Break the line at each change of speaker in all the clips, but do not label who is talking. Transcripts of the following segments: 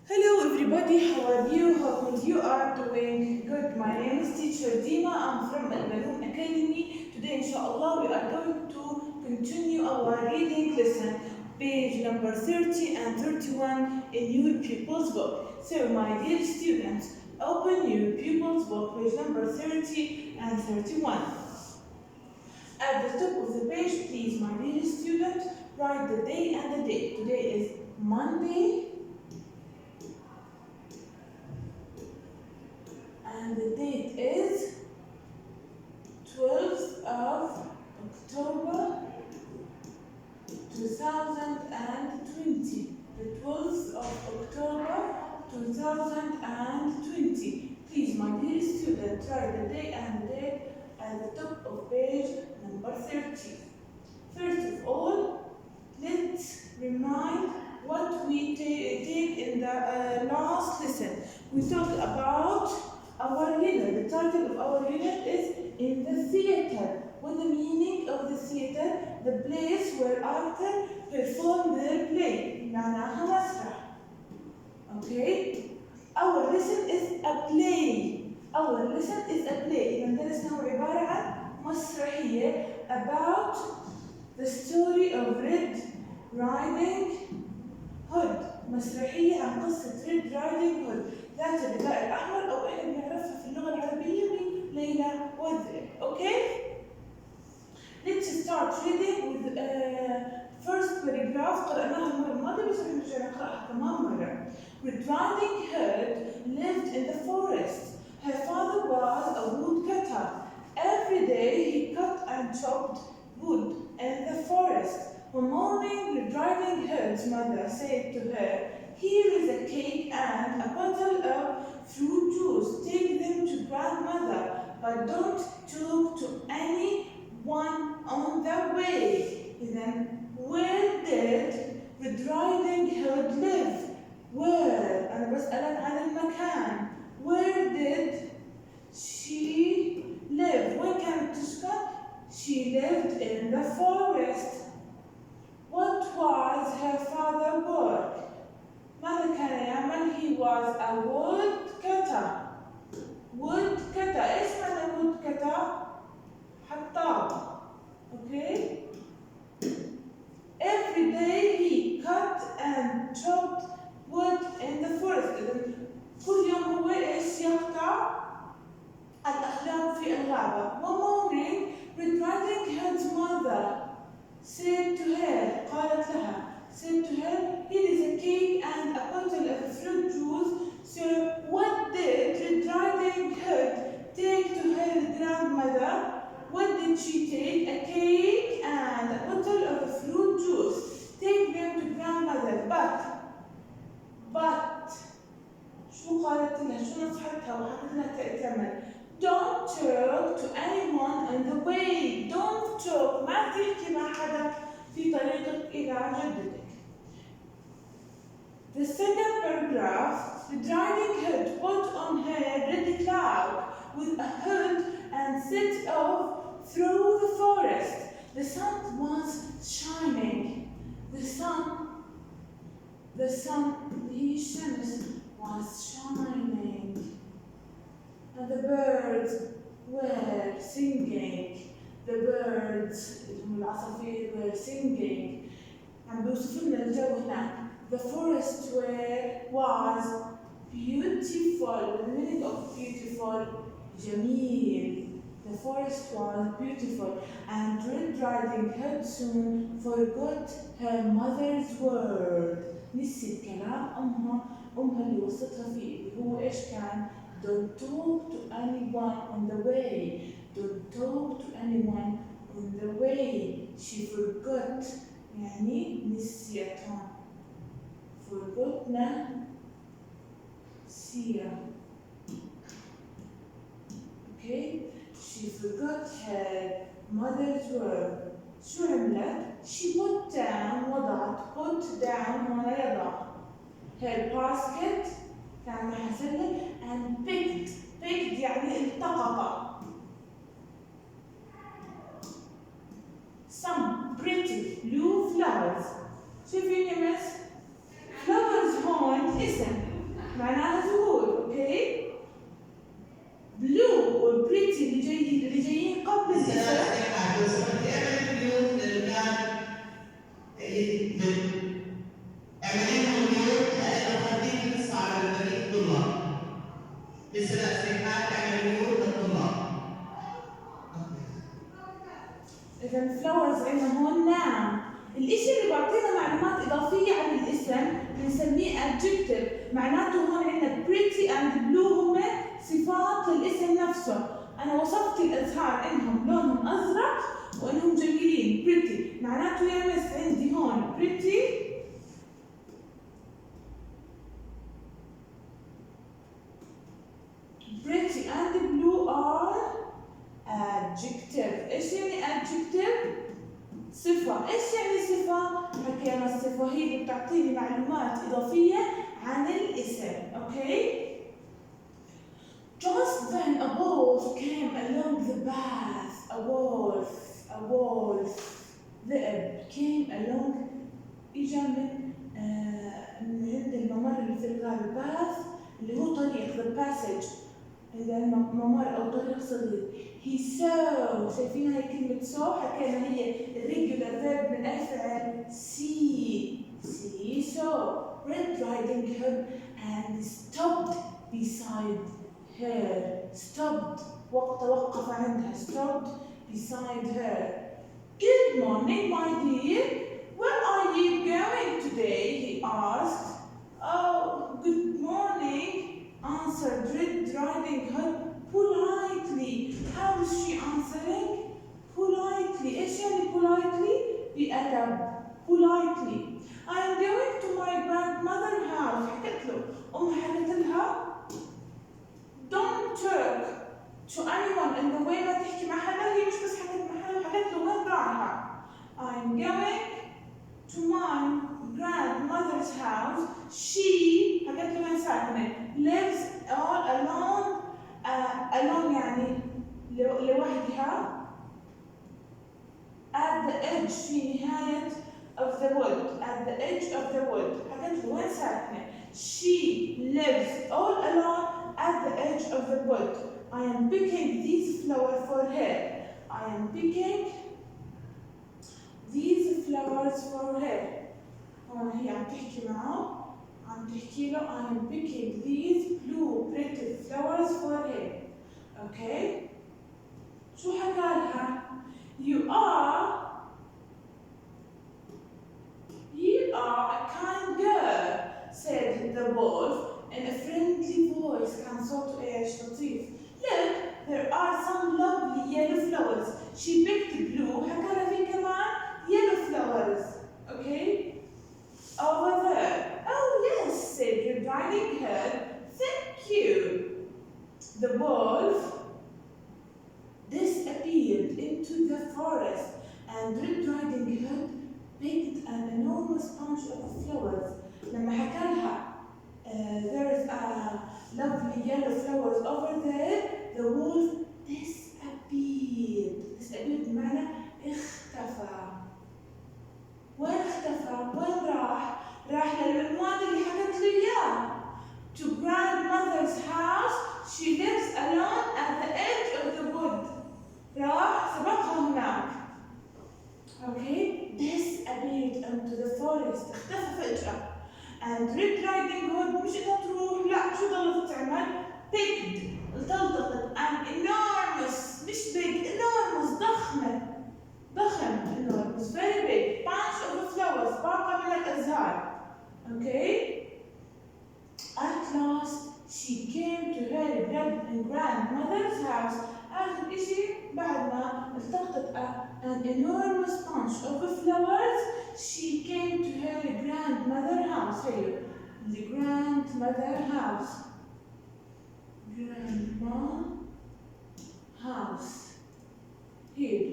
Hello everybody, how are you? Hope you are doing good. My name is teacher Dima. I'm from Al Academy. Today inshallah we are going to continue our reading lesson, page number 30 and 31 in your pupils book. So my dear students, open your pupils book, page number 30 and 31. At the top of the page, please my dear student, write the day and the date. Today is Monday. And the date is 12th of October 2020. The 12th of October 2020. Please, my dear student, write the day and the date at the top of page number 30. First of all, let's remind what we take in the last lesson. We talked about our unit. The title of our unit is In the Theater. What the meaning of the theater? The place where actors perform their play. معناها مسرح. Okay? Our lesson is a play. Our lesson is a play. إذا درسنا هو عبارة عن مسرحية about the story of Red Riding Hood. مسرحية عن قصة Red Riding Hood. ذات الرداء الأحمر أو إحنا بنعرفها في اللغة العربية بليلى والذئب. Okay? Let's start reading with first paragraph. قرأناها المرة الماضية بس بنرجع نقرأها كمان مرة. Red Riding Hood lived in the forest. Her father was a woodcutter. Every day he cut and chopped wood in the forest. One morning, Red Riding Hood's mother said to her, "Here is a cake and a bottle of fruit juice. Take them to grandmother, but don't talk to anyone on the way." Then, where did Red Riding Hood live? Where? أنا بسألك عن المكان. Where did she live? وين كانت تسكن? She lived in the forest. What was her father's work? ماذا كان يعمل؟ He was a woodcutter. Woodcutter. إيش معنى woodcutter؟ حطاب. Okay? Every day he cut and chopped wood in the forest. إذا كل يوم هو إيش يقطع الأخلاق في الغابة. One morning, Red Riding Hood's mother said to her, قالت لها, said to her, "Here is a cake and a bottle of fruit juice." So what did Red Riding Hood take to her grandmother? What did she take? A cake and a bottle of fruit juice. Take them to grandmother. But شو قالت لها؟ شو نصحتها وحكت لها تأتمر؟ Don't talk to anyone on the way. Don't talk. ما تحكي مع حدا في طريقك إلى جدتك. The second paragraph, Red Riding Hood put on her red cloak with a hood and set off through the forest. The sun was shining. The sun was shining. And the birds were singing. The birds, العصافير were singing. عم بيوصفوا لنا الجو هناك. The forest was beautiful. The meaning of beautiful, جميل. The forest was beautiful, and Red Riding Hood soon forgot her mother's word. نسيت كلام أمها اللي وصتها فيه اللي هو إيش كان؟ Don't talk to anyone on the way. Don't talk to anyone on the way. She forgot. يعني نسيتها. Forgotna Sia. Okay? She forgot her mother's word. شو عملت؟ She put down وضعت. Put down هنا يضع. Her basket كان محسنة and picked يعني التقط. Some pretty blue flowers. شوفين يا مس؟ flowers هون اسم إذا flowers عندنا هون نعم. الإشي اللي بيعطينا معلومات إضافية عن الاسم بنسميه adjective، معناته هون عندنا pretty and blue هم صفات للاسم نفسه. أنا وصفت الأزهار إنهم لونهم أزرق وإنهم جميلين pretty، معناته يا مس عندي هون pretty and blue are adjective. إيش يعني adjective؟ صفة. إيش يعني صفة؟ حكينا الصفة هي اللي بتعطيني معلومات إضافية عن الاسم، أوكي؟ Just then a wolf came along the path. A wolf. ذئب came along، إجا من عند الممر اللي في الغار. path اللي هو طريق، the passage، عند الممر أو طريق صغير. He saw، شايفين هاي كلمة saw حكينا هي regular verb من أي فعل؟ see. saw Red Riding Hood and stopped beside her. stopped توقف عندها. stopped beside her. Good morning, my dear. Where are you going today? He asked. Oh, good morning, answered Red Riding Hood politely. How is she answering? Politely. إيش يعني politely؟ بأدب. politely. I am going to my grandmother's house. حكت له، حكت لها don't talk to anyone in the way. ما تحكي مع حدا. هي مش بس حكت مع حدا، حكت له وين رايحة. I'm going to my grandmother's house. She حكت له وين ساكنة. lives all alone. alone يعني لوحدها. at the edge في نهاية of the wood. at the edge of the wood. حكت له وين ساكنة. She lives all alone at the edge of the wood. I am picking these flowers for her. I am picking these flowers for her. هون هي عم تحكي معه، عم تحكي له I am picking these blue pretty flowers for her. Okay. شو حكى لها؟ You are a kind girl, said the wolf in a friendly voice. كان صوته ايش لطيف. Look, there are some lovely yellow flowers. She picked blue. حكى لها في كمان yellow flowers. Okay. Over there. Oh yes, said Red Riding Hood. Thank you. The wolf disappeared into the forest, and Red Riding Hood picked an enormous bunch of flowers. لما حكى لها there is a lovely yellow flowers over there, the wolf disappeared. disappeared بمعنى اختفى. وين اختفى؟ وين راح؟ راح للعنوان اللي حكت له إياه. To grandmother's house. She lives alone at the edge of the wood. راح سبقها هناك. Okay. Disappeared into the forest. اختفى فجأة. And Red Riding Hood مش إنها تروح، لا، شو ضلت تعمل؟ Picked. التقطت an enormous، مش big، enormous، ضخم enormous، very big bunch of flowers، باقة من الأزهار. Okay. At last she came to her grandmother's house. آخر إشي بعد ما التقطت an enormous bunch of flowers, she came to her grandmother's house. هيو the grandmother house. grandma house. Here.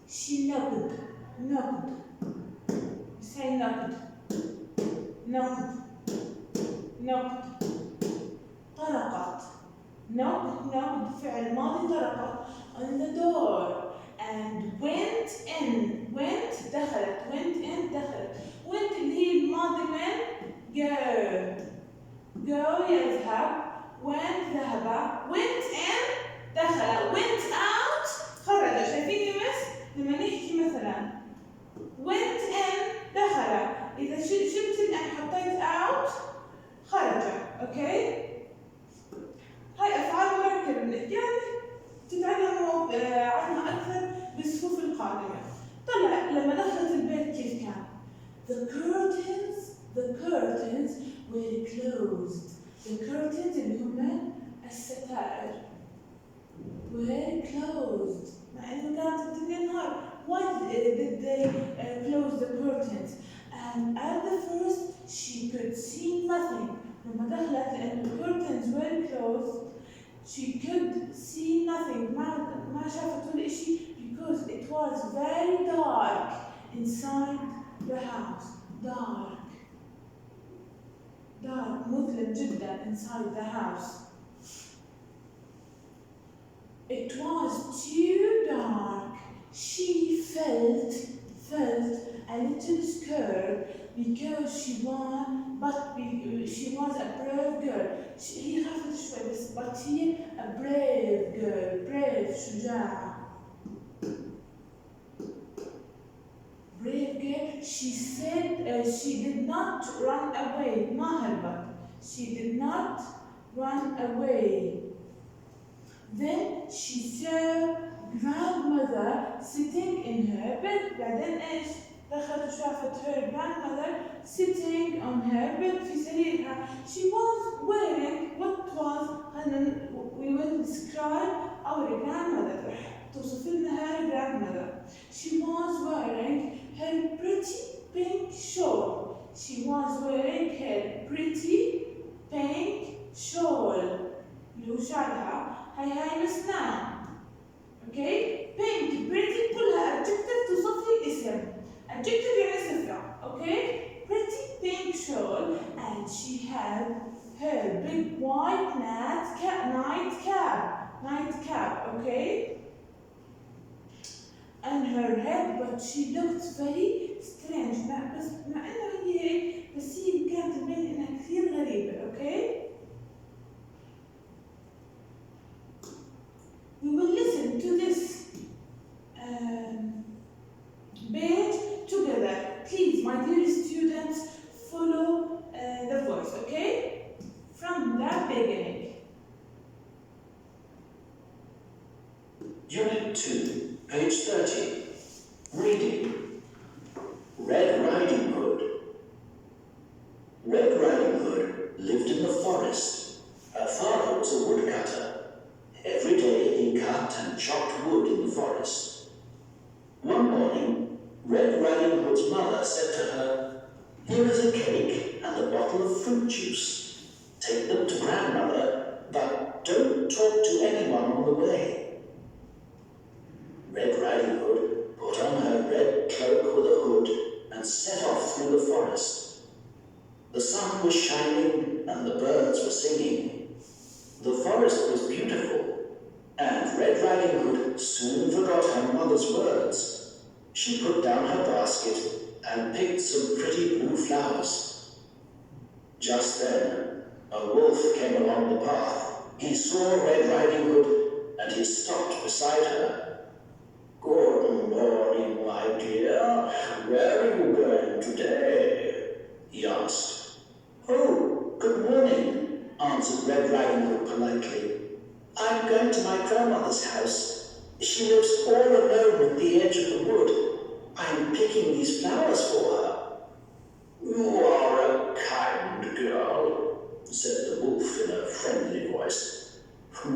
She knocked. Say knocked. طرقت. knocked فعل ماضي طرقت on the door and went in. دخلت. went اللي هي الماضي من go يذهب. went ذهب. went in دخل. went out خرج. شايفين مس؟ لما نحكي مثلا went in دخل، إذا شلت الآن حطيت out خرج. أوكي. خادمة. طلع لما دخلت البيت كيف كان؟ The curtains were closed. The curtains اللي هم الستائر were closed. مع إنه كانت الدنيا نهار. Why did they close the curtains? And at the first she could see nothing. لما دخلت لأن the curtains were closed she could see nothing. ما شافت ولا شيء because it was very dark inside the house. Dark مظلم جدا inside the house. It was too dark. She felt a little scared because she was a brave girl. هي خافت شوي بس but هي a brave girl. brave شجاعة. Brave girl. She said she did not run away. ما هربت. She did not run away. Then she saw grandmother sitting in her bed. بعدين إيش؟ دخلت وشافت her grandmother sitting on her bed في سريرها. She was wearing what was we will describe our grandmother. توصف لنا her grandmother. She was wearing her pretty pink shawl. She was wearing her pretty pink shawl. اللي هو شعرها هاي مسنان. اوكي pink pretty كلها adjective توصف لي اسم. adjective يعني صفة. اوكي pretty pink shawl and she had her big white nightcap. Okay, and her head, but she looked very strange. بس مع انه هي هيك بس هي كانت تبين انها كثير غريبة. اوكي we will listen to this page together. Please, my dear students, follow the voice, okay? From the beginning.
Unit 2, page 30. Reading. Red Riding Hood. Red Riding Hood lived in the forest. Her father was a woodcutter. Every day he cut and chopped wood in the forest. One morning, Red Riding Hood's mother said to her, "Here is a cake and a bottle of fruit juice. Take them to grandmother, but don't talk to anyone on the way." Red Riding Hood put on her red cloak with a hood and set off through the forest. The sun was shining and the birds were singing. The forest was beautiful, and Red Riding Hood soon forgot her mother's words. She put down her basket and picked some pretty blue flowers. Just then, a wolf came along the path. He saw Red Riding Hood and he stopped beside her. "Good morning, my dear. Where are you going today?" he asked. "Oh, good morning," answered Red Riding Hood politely. "I'm going to my grandmother's house. She lives all alone at the edge of the wood. I'm picking these flowers for her." "You are a kind girl," said the wolf in a friendly voice.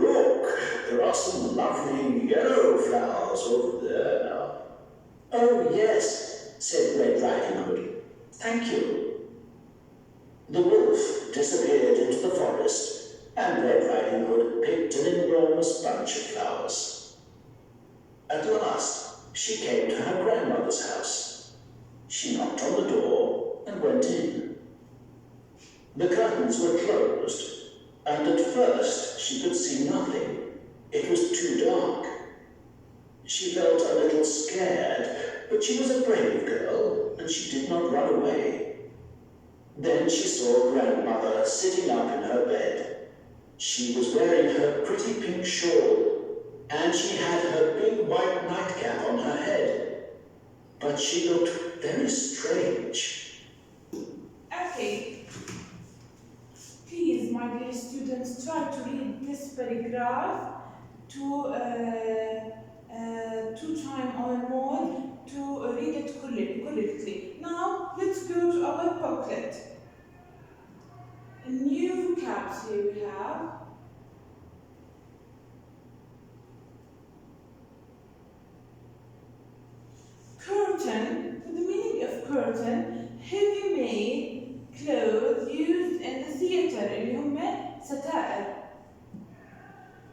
"Look, there are some lovely yellow flowers over there now." "Oh, yes," said Red Riding Hood. "Thank you." The wolf disappeared into the forest, and Red Riding Hood picked an enormous bunch of flowers. At last, she came to her grandmother's house. She knocked on the door and went in. The curtains were closed, and at first she could see nothing. It was too dark. She felt a little scared, but she was a brave girl, and she did not run away. Then she saw grandmother sitting up in her bed. She was wearing her pretty pink shawl, and she had her big white nightcap on her head. But she looked very strange.
Okay. Please, my dear students, try to read this paragraph to 2 times or more to read it correctly. Now let's go to our booklet. New vocabs here we have. Curtain. For the meaning of curtain, heavy made clothes used in the theater اللي هم ستائر.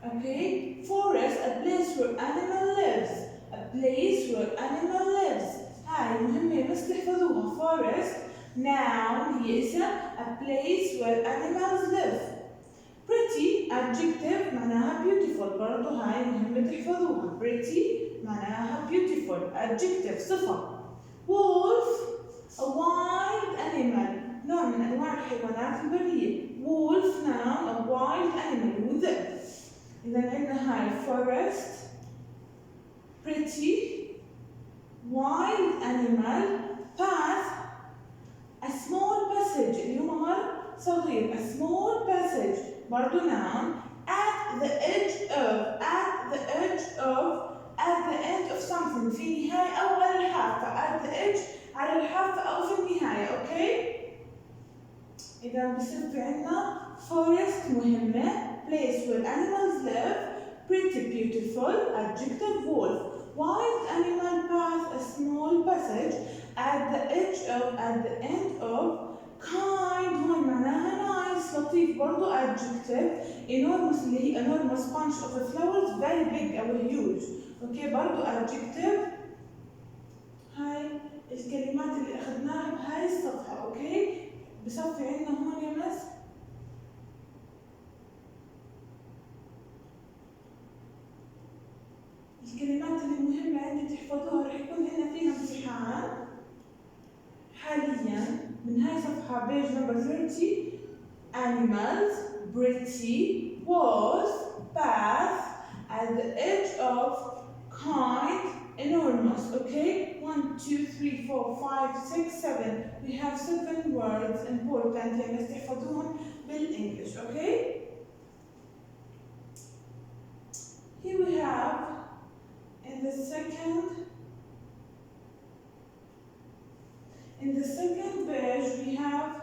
Okay. Forest, a place where animal lives. A place where animal lives. هاي مهمة بس تحفظوها. Forest noun هي اسم a place where animals live. Pretty adjective معناها beautiful. برضو هاي مهمة تحفظوها. Pretty معناها beautiful. Adjective صفة. Wolf a wild animal. نوع من أنواع الحيوانات البرية. Wolf noun a wild animal. وذئب. إذا عندنا هاي forest, pretty, wild animal, path, a small passage اللي هو ممر صغير. A small passage برضو noun. At the edge of something في نهاية أو على الحافة. At the edge على الحافة أو في النهاية. أوكي؟ إذا بصير في عندنا forest مهمة. Place where animals live, pretty beautiful, adjective wolf. Wild animal path, a small passage, at the end of, kind هون معناها nice, لطيف برضو adjective, enormous اللي هي enormous bunch of flowers, very big أو huge. اوكي برضو adjective. هاي الكلمات اللي أخذناها بهاي الصفحة. اوكي بصفي عندنا هون يا مس. الكلمات اللي مهمة عندي تحفظوها رح يكون هنا فيها امتحان حاليا من هاي صفحة page number 30. Animals, pretty, wolf, path, at the edge of, kind, enormous. Okay, 1, 2, 3, 4, 5, 6, 7. We have 7 words important يعني تحفظوهم بالإنجليش. Okay. Here we have in the second page we have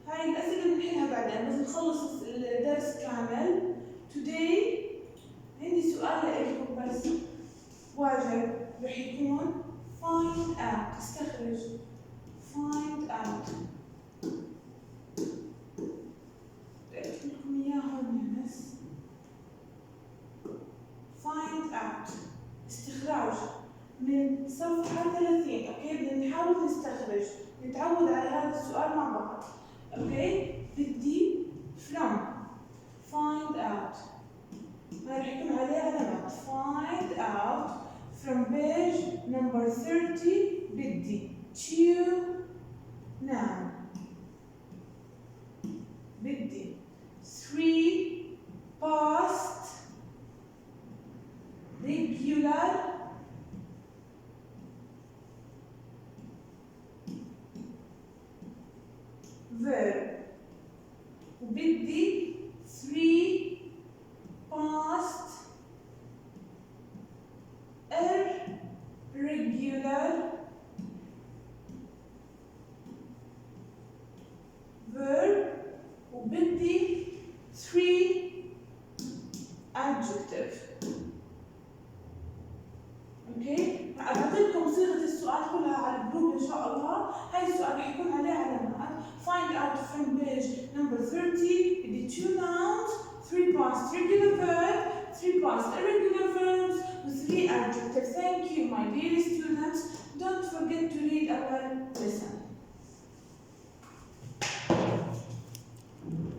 هاي الأسئلة بنحلها بعدين بس نخلص الدرس كامل. Today عندي سؤال لكم بس واجب رح يكون find out. استخرج find out. بأكتب لكم إياه هون يا مس. find out استخراج من صفحة 30. أوكي بدنا نحاول نستخرج نتعود على هذا السؤال مع بعض. أوكي بدي from find out ما رح يكون عليه علامات. find out from page number 30 بدي to noun. بدي 3 past regular verb. وبدي 3 past irregular verb. وبدي 3 adjective. اوكي بعطيكم صيغه السؤال كلها على الجروب ان شاء الله. هاي السؤال رح يكون عليه علامات. find out from page number 30 بدي 2 nouns, 3 past regular verb, 3 past irregular verbs, with 3 adjectives. Thank you my dear students. Don't forget to read our lesson.